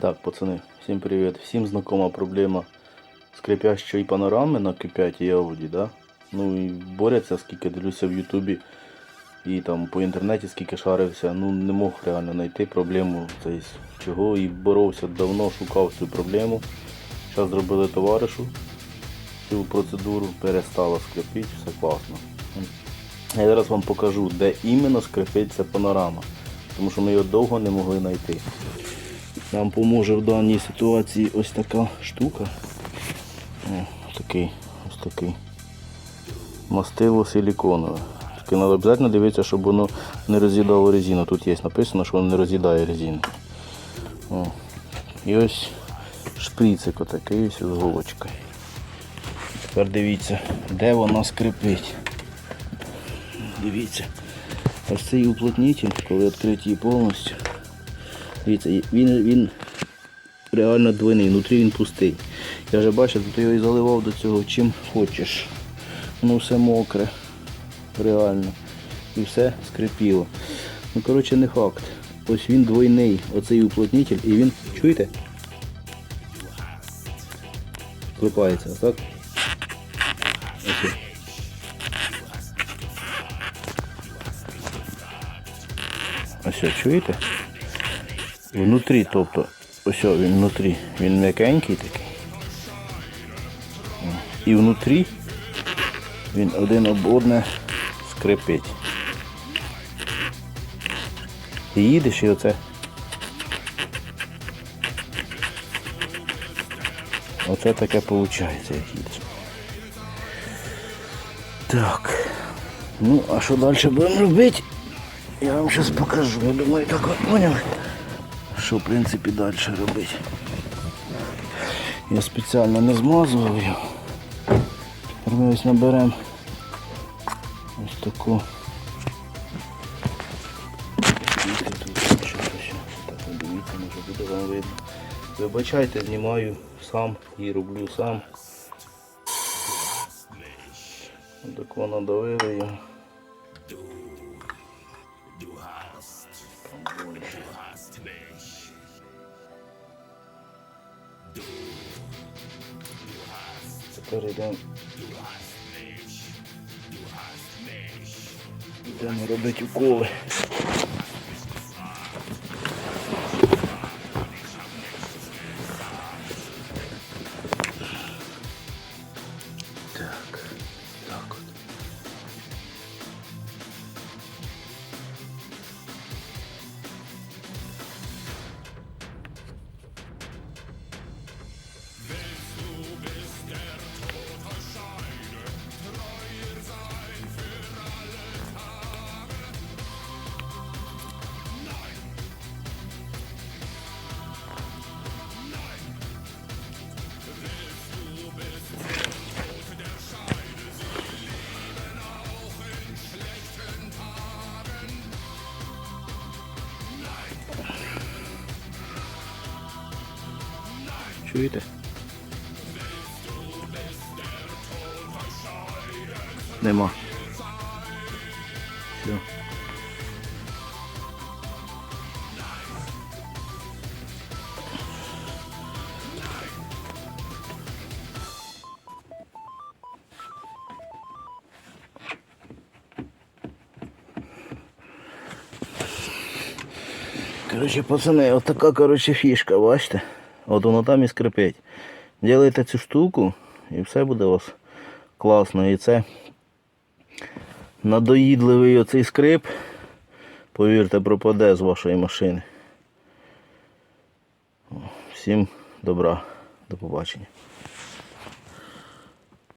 Так, пацани, всім привіт. Всім знакома проблема скрипящої панорами на Q5 і Audi, да? Ну і борються, скільки дивлюся в Ютубі і там по інтернеті скільки шарився, ну не мог реально знайти проблему цей, чого, і боровся давно, шукав цю проблему. Зараз зробили товаришу цю процедуру, перестало скрипіти, все класно. Я зараз вам покажу, де іменно скрипиться панорама, тому що ми його довго не могли знайти. Нам поможе в даній ситуації ось така штука. Ось такий мастило силіконове. Тільки треба обов'язково дивитися, щоб воно не роз'їдало резину. Тут є написано, що воно не роз'їдає резину. І ось шприцик отакий ось з голочкою. Тепер дивіться, де вона скрипить. Дивіться, ось цей уплотнитель, коли відкрити її повністю. Дивіться, він реально двойний, внутрі він пустий. Я вже бачив, тут його і заливав до цього чим хочеш. Воно все мокре, реально. І все скрипіло. Ну коротше не факт. Ось він двойний, оцей уплотнитель, і він, чуєте? Клепається, так? Ось. Ось, чуєте? Внутрі, тобто, ось він внутрі, він м'якенький такий. І внутрі він один об одне скрипить. І їдеш і оце. Оце таке виходить, як їдеш. Так. Ну, а що далі будемо робити? Я вам зараз покажу. Я думаю, так от поняли, що в принципі далі робити. Я спеціально не змазував його. Тепер ми ось наберемо ось таку. Так, дивіться, може буде вам видно. Вибачайте, знімаю сам і роблю сам. Так воно давили його. Тепер йдемо робити уколи. Так, так от. Чуєте? Нема. Все. Короче, пацани, от така, короче, фішка, бачите? От воно там і скрипить. Ділайте цю штуку і все буде у вас класно. І це надоїдливий оцей скрип, повірте, пропаде з вашої машини. Всім добра, до побачення.